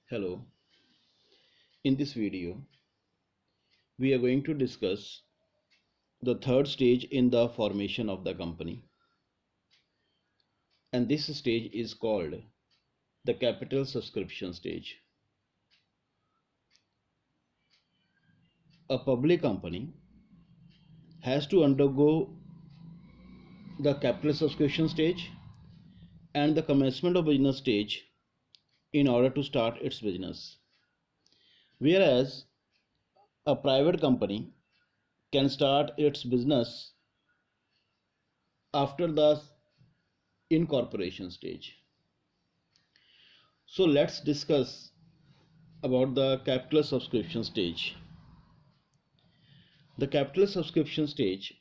Hello, in this video, we are going to discuss the third stage in the formation of the company, and this stage is called the capital subscription stage. A public company has to undergo the capital subscription stage and the commencement of business stage in order to start its business, whereas a private company can start its business after the incorporation stage. So let's discuss about the capital subscription stage. The capital subscription stage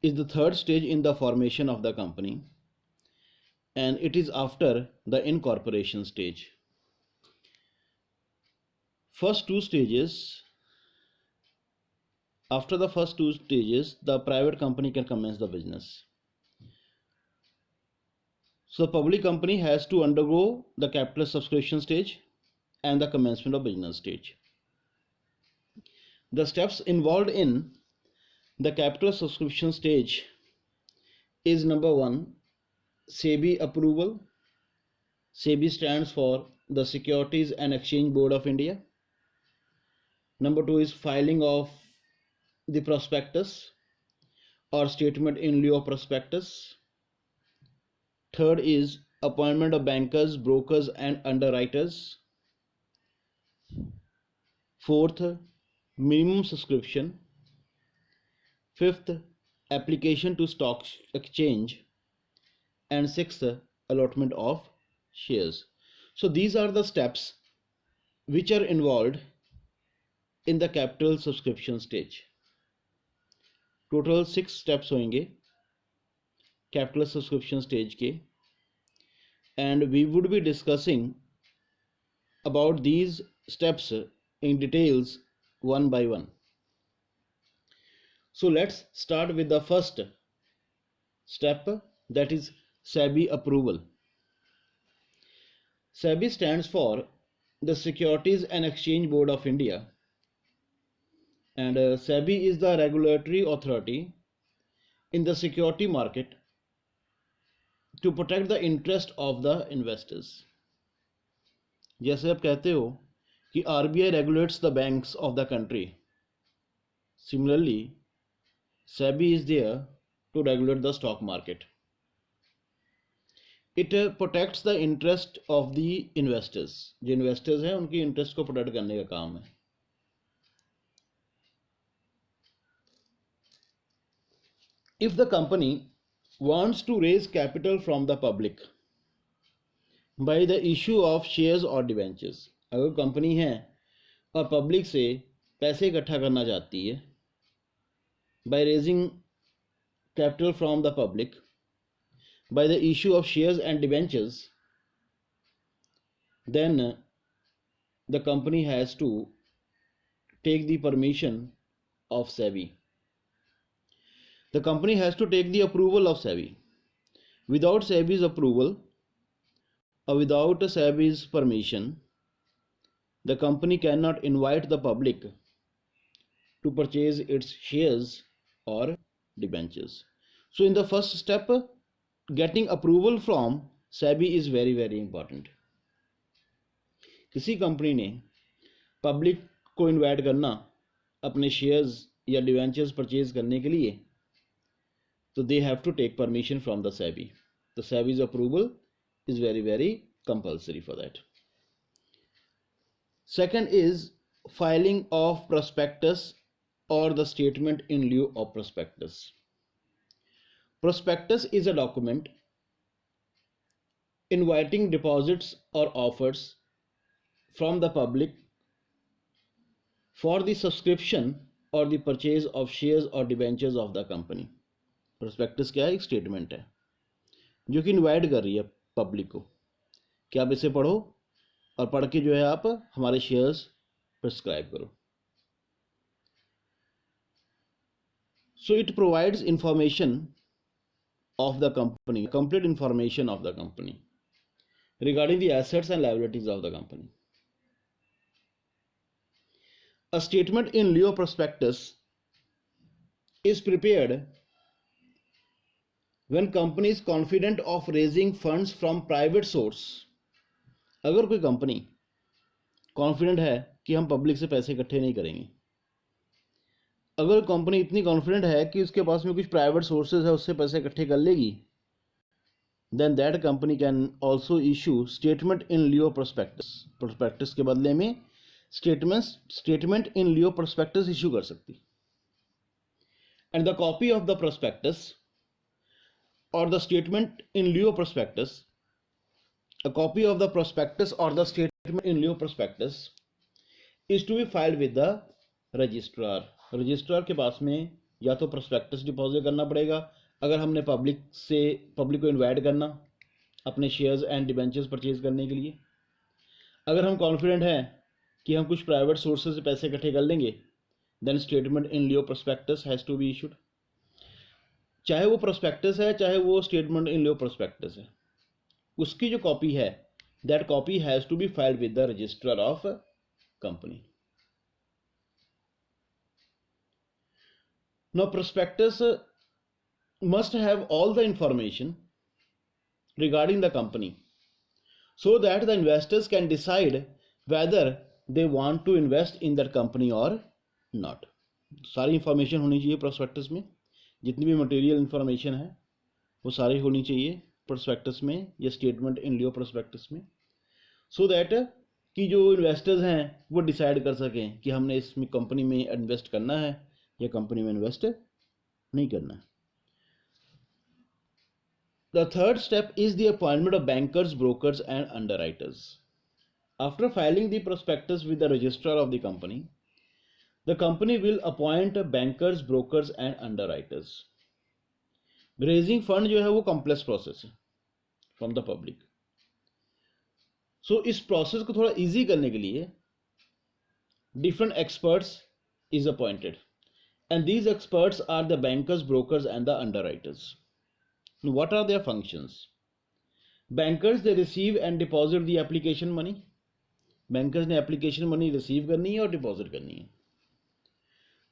is the third stage in the formation of the company, and it is after the incorporation stage. First two stages, after the first two stages, the private company can commence the business. So the public company has to undergo the capital subscription stage and the commencement of business stage. The steps involved in the capital subscription stage is number one, SEBI approval. SEBI stands for the Securities and Exchange Board of India. Number two is filing of the prospectus or statement in lieu of prospectus. Third is appointment of bankers, brokers and underwriters. Fourth, minimum subscription. Fifth, application to stock exchange. And sixth, allotment of shares. So these are the steps which are involved in the capital subscription stage. Total 6 steps होंगे capital subscription stage के, and we would be discussing about these steps in details one by one. So let's start with the first step, that is SEBI approval. SEBI stands for the Securities and Exchange Board of India, and SEBI is the regulatory authority in the security market to protect the interest of the investors. जैसे आप कहते हो कि RBI regulates the banks of the country, similarly SEBI is there to regulate the stock market. It protects the interest of the investors. जो investors हैं उनकी interest को protect करने का काम है. If the company wants to raise capital from the public by the issue of shares or debentures, अगर company है और पब्लिक से पैसे इकट्ठा करना चाहती है by raising capital from the public by the issue of shares and debentures, then the company has to take the permission of SEBI. The company has to take the approval of SEBI. Without SEBI's approval or without SEBI's permission, the company cannot invite the public to purchase its shares or debentures. So in the first step, getting approval from SEBI is very very important. किसी company ने public को invite करना अपने shares या debentures purchase करने के लिए, तो they have to take permission from the SEBI. The SEBI's approval is very very compulsory for that. Second is filing of prospectus or the statement in lieu of prospectus. Prospectus is a document inviting deposits or offers from the public for the subscription or the purchase of shares or debentures of the company. Prospectus क्या है? एक statement है जो कि invite कर रही है public को कि आप इसे पढ़ो और पढ़ के जो है आप हमारे शेयर्स प्रिस्क्राइब करो. So it provides information of the company, complete information of the company regarding the assets and liabilities of the company. A statement in lieu prospectus is prepared when company is confident of raising funds from private source. अगर कोई company confident है कि हम public से पैसे इकट्ठे नहीं करेंगे, अगर कंपनी इतनी कॉन्फिडेंट है कि उसके पास में कुछ प्राइवेट सोर्सेज है उससे पैसे इकट्ठे कर लेगी, then that company can also issue statement in lieu prospectus. Prospectus के बदले में statement in lieu prospectus issue कर सकती. And the copy of the prospectus or the statement in lieu prospectus, a copy of the prospectus or the statement in lieu prospectus is to be filed with the registrar. Registrar के पास में या तो prospectus deposit करना पड़ेगा अगर हमने public को invite करना अपने शेयर्स एंड डिबेंचर्स परचेज करने के लिए. अगर हम कॉन्फिडेंट हैं कि हम कुछ प्राइवेट सोर्सेज से पैसे इकट्ठे कर लेंगे, then statement in lieu prospectus has to be issued. चाहे वो प्रोस्पेक्टस है चाहे वो स्टेटमेंट इन लियो प्रोस्पेक्टस है, उसकी जो कॉपी है that copy has to be filed with the registrar of company. Now prospectus must have all the information regarding the company so that the investors can decide whether they want to invest in that company or not. सारी information होनी चाहिए prospectus में, जितनी भी material information है वो सारी होनी चाहिए प्रोस्पेक्टस में या स्टेटमेंट इन लियो प्रोस्पेक्टस में, सो दैट कि जो इन्वेस्टर्स हैं वो डिसाइड कर सकें कि हमने इसमें कंपनी में इन्वेस्ट करना है या कंपनी में इन्वेस्ट नहीं करना है. The third step is the appointment of bankers, brokers and underwriters. After filing the prospectus with the registrar of the company will appoint bankers, brokers and underwriters. Raising fund जो है वो complex process है from the public. So इस process को थोड़ा easy करने के लिए different experts is appointed and these experts are the bankers, brokers and the underwriters. What are their functions? Bankers, they receive and deposit the application money. Bankers ने application money receive करनी है और deposit करनी है.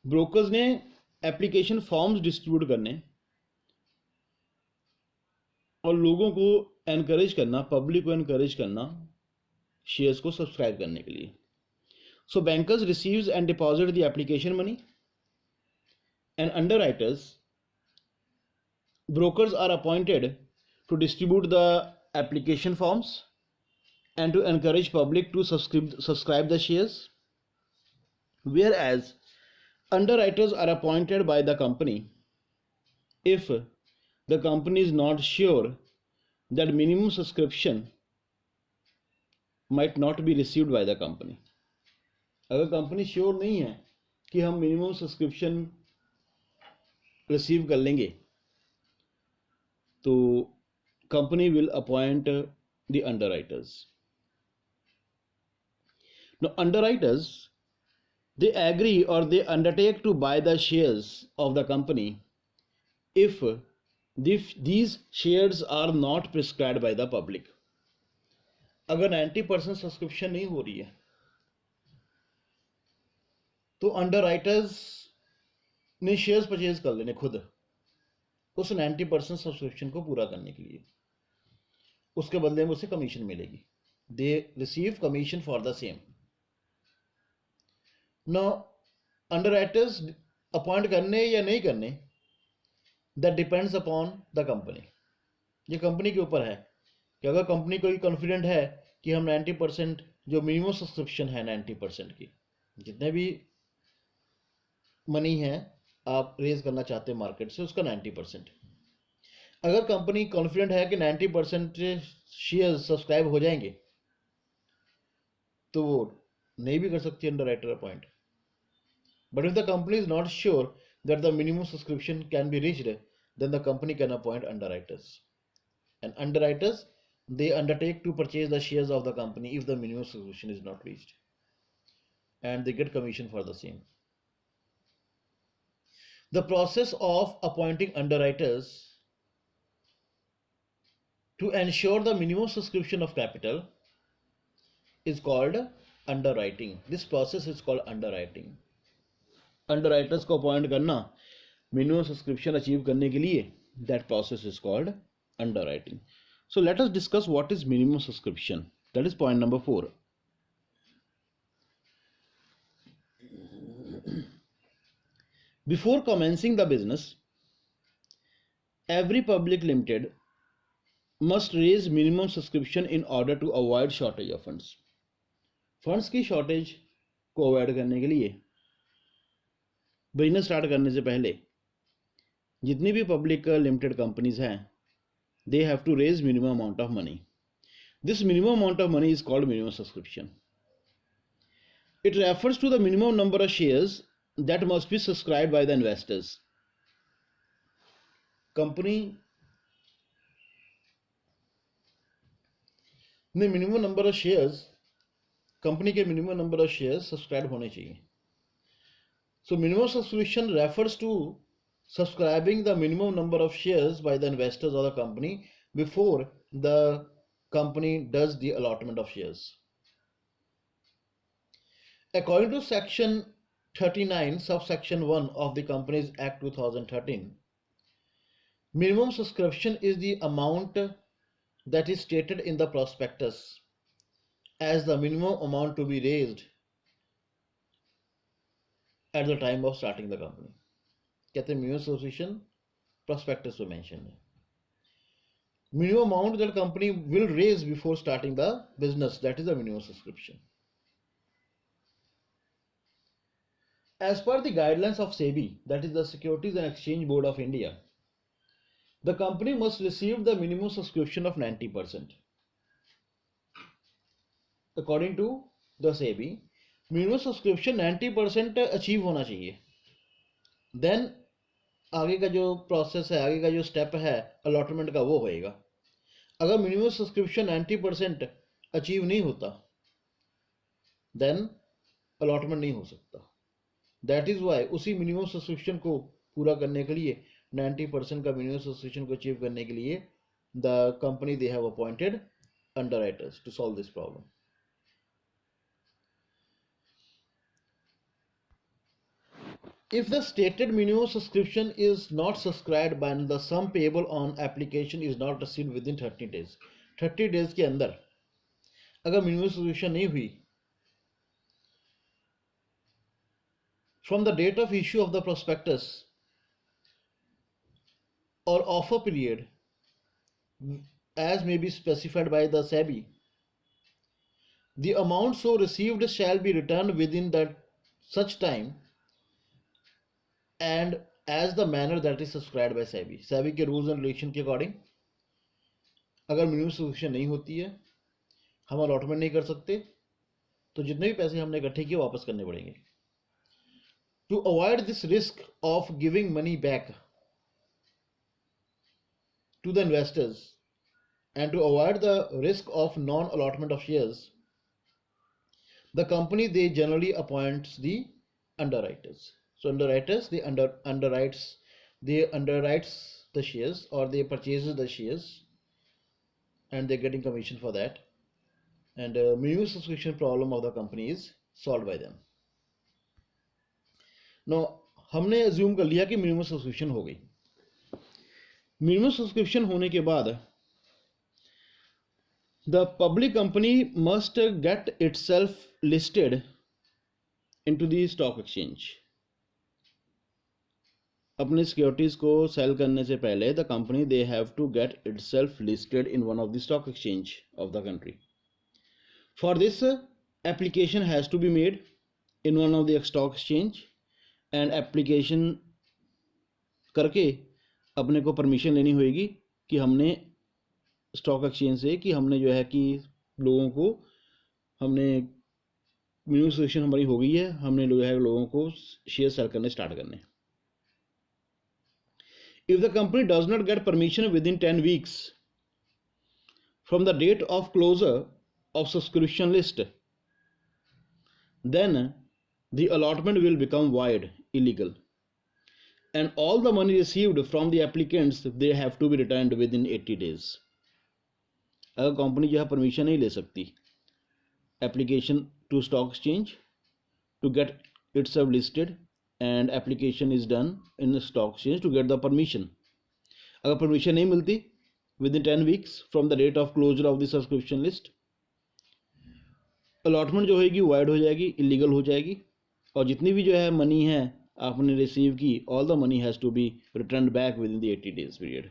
Brokers ने application forms distribute करने और लोगों को encourage करना, public को encourage करना shares को subscribe करने के लिए. So bankers receives and deposit the application money and underwriters, brokers are appointed to distribute the application forms and to encourage public to subscribe the shares, whereas underwriters are appointed by the company if the company is not sure that minimum subscription might not be received by the company. अगर company sure नहीं है कि हम minimum subscription receive कर लेंगे तो company will appoint the underwriters. Now underwriters, they agree or they undertake to buy the shares of the company if these shares are not prescribed by the public. अगर 90% subscription नहीं हो रही है तो underwriters ने शेयर्स परचेज कर लेने खुद उस 90% सब्सक्रिप्शन को पूरा करने के लिए, उसके बदले में उसे कमीशन मिलेगी. They receive commission for the same. Now underwriters appoint करने या नहीं करने that depends upon the company. ये कंपनी के ऊपर है कि अगर कंपनी कोई कॉन्फिडेंट है कि हम 90% जो मिनिमम सब्सक्रिप्शन है 90% की जितने भी मनी है आप रेज करना चाहते हैं मार्केट से उसका 90%, अगर कंपनी कॉन्फिडेंट है कि 90% शेयर सब्सक्राइब हो जाएंगे तो वो नहीं भी कर सकती underwriter appoint. But if the company is not sure that the minimum subscription can be reached then the company can appoint underwriters and underwriters they undertake to purchase the shares of the company if the minimum subscription is not reached and they get commission for the same. The process of appointing underwriters to ensure the minimum subscription of capital is called underwriting. This process is called underwriting. Underwriters को appoint करना minimum subscription achieve करने के लिए, that process is called underwriting. So let us discuss what is minimum subscription. That is point number 4. Before commencing the business, every public limited must raise minimum subscription in order to avoid shortage of funds. Funds की shortage को avoid करने के लिए business start करने से पहले जितनी भी पब्लिक लिमिटेड कंपनीज हैं, they have to raise minimum amount of money. This minimum amount of money is called minimum subscription. It refers to the minimum number of shares that must be subscribed by the investors. Company ने minimum number of shares, company के minimum number of shares subscribe होने चाहिए. So minimum subscription refers to subscribing the minimum number of shares by the investors of the company before the company does the allotment of shares. According to section 39 subsection 1 of the Companies Act 2013, minimum subscription is the amount that is stated in the prospectus as the minimum amount to be raised at the time of starting the company. कहते हैं minimum subscription prospectus में mention है. Minimum amount that company will raise before starting the business, that is the minimum subscription. As per the guidelines of SEBI, that is the Securities and Exchange Board of India, the company must receive the minimum subscription of 90%. According to the SEBI, minimum subscription 90% achieve होना चाहिए. Then आगे का जो process है, आगे का जो step है अलॉटमेंट का, वो होएगा. अगर मिनिमम सब्सक्रिप्शन 90% अचीव नहीं होता, देन अलॉटमेंट नहीं हो सकता. दैट इज वाई उसी मिनिमम सब्सक्रिप्शन को पूरा करने के लिए, 90% का मिनिमम सब्सक्रिप्शन को अचीव करने के लिए, the company they have appointed underwriters to solve this problem. If the stated minimum subscription is not subscribed by the sum payable on application is not received within 30 days, 30 days के अंदर अगर minimum subscription नहीं हुई, from the date of issue of the prospectus or offer period as may be specified by the SEBI, the amount so received shall be returned within that such time and as the manner that is subscribed by SEBI. SEBI के rules and regulation के according अगर minimum subscription नहीं होती है, हम allotment नहीं कर सकते, तो जितने भी पैसे हमने इकट्ठे किए वापस करने पड़ेंगे. To avoid this risk of giving money back to the investors and to avoid the risk of non-allotment of shares, the company they generally appoints the underwriters. So underwriters, they underwrites the shares, or they purchases the shares and they're getting commission for that, and minimum subscription problem of the company is solved by them. Now हमने assume कर लिया कि minimum subscription हो गई. minimum subscription होने के बाद the public company must get itself listed into the stock exchange. अपने सिक्योरिटीज को सेल करने से पहले the company they have to get itself listed in one of the stock exchange of the country. For this application has to be made in one of the stock exchange, and application करके अपने को permission लेनी होगी कि हमने stock exchange से कि हमने जो है कि लोगों को हमने मिनिमम सब्सक्रिप्शन हमारी हो गई है, हमने जो है लोगों को शेयर सेल करने स्टार्ट करने. If the company does not get permission within 10 weeks from the date of closure of subscription list, then the allotment will become void, illegal, and all the money received from the applicants, they have to be returned within 80 days. अगर company जो है permission नहीं ले सकती application to stock exchange to get itself listed and application is done in the stock exchange to get the permission, अगर permission नहीं मिलती within 10 weeks from the date of closure of the subscription list, allotment जो होगी wide हो जाएगी, illegal हो जाएगी, और जितनी भी जो है मनी है आपने रिसीव की, all the money has to be return back within the 80 days period.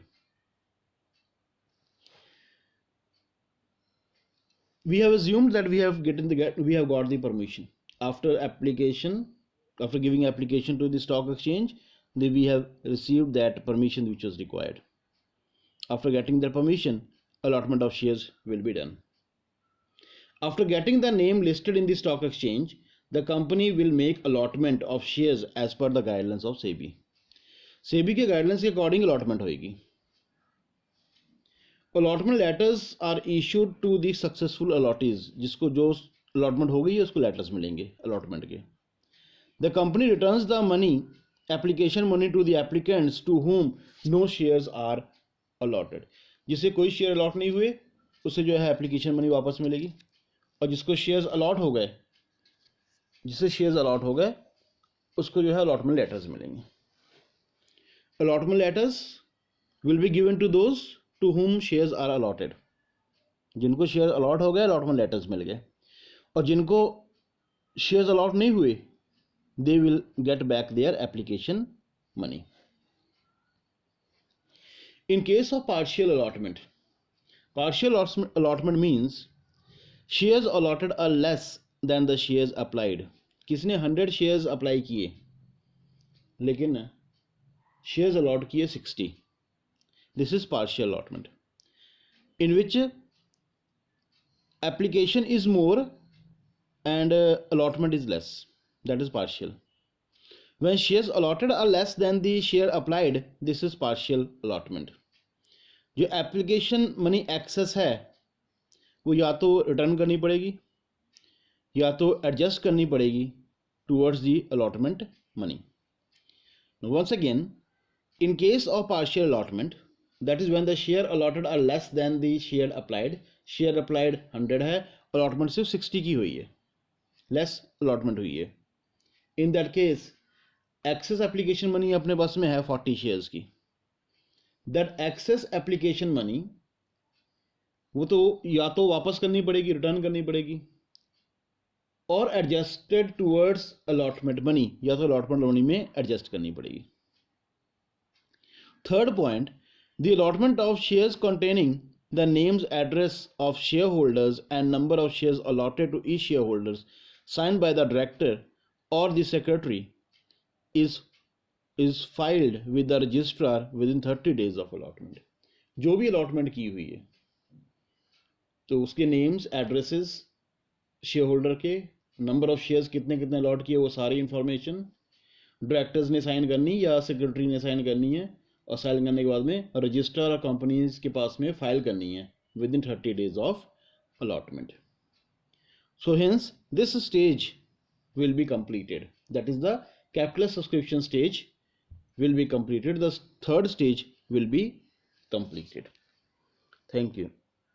We have assumed that we have got the permission after giving application to the stock exchange. We have received that permission which was required. After getting the permission, allotment of shares will be done. After getting the name listed in the stock exchange, the company will make allotment of shares as per the guidelines of SEBI. SEBI के guidelines के according allotment होगी. Allotment letters are issued to the successful allottees, जिसको जो allotment हो गई है उसको letters मिलेंगे अलॉटमेंट के. The company returns the money application money to the applicants to whom no shares are allotted. जिसे कोई शेयर अलॉट नहीं हुए उसे जो है एप्लीकेशन मनी वापस मिलेगी, और जिसको शेयर्स अलॉट हो गए उसको जो है अलॉटमेंट लेटर्स मिलेंगे. Allotment letters will be given to those to whom shares are allotted. जिनको शेयर अलॉट हो गए अलॉटमेंट लेटर्स मिल गए, और जिनको शेयर्स अलॉट नहीं हुए they will get back their application money. In case of partial allotment means shares allotted are less than the shares applied. किसने 100 shares apply किए लेकिन शेयर्स अलॉट किए 60. This is partial allotment, in which application is more and allotment is less. That is partial. When shares allotted are less than the share applied, this is partial allotment. जो application money excess है वो या तो return करनी पड़ेगी या तो adjust करनी पड़ेगी towards the allotment money. Now once again, in case of partial allotment, that is when the share allotted are less than the share applied. Share applied 100 है, allotment सिर्फ 60 की हुई है, less allotment हुई है. In that case, excess application money अपने पास में है 40 shares की. That excess application money वो तो या तो वापस करनी पड़ेगी, रिटर्न करनी पड़ेगी, और एडजस्टेड टूवर्ड्स अलॉटमेंट मनी, या तो अलॉटमेंट मनी में एडजस्ट करनी पड़ेगी. Third point, the allotment of shares containing the names, address of shareholders and number of shares allotted to each shareholders signed by the director or the secretary is filed with the registrar within 30 days of allotment. जो भी allotment की हुई है तो उसके names, addresses, shareholder के, number of shares कितने कितने allot किए, वो सारी information directors ने sign करनी या secretary ने sign करनी है, और साइन करने के बाद में रजिस्ट्रार और कंपनीज के पास में फाइल करनी है with in 30 days of allotment. So hence this stage will be completed, that is the capital subscription stage will be completed. The third stage will be completed. Thank you.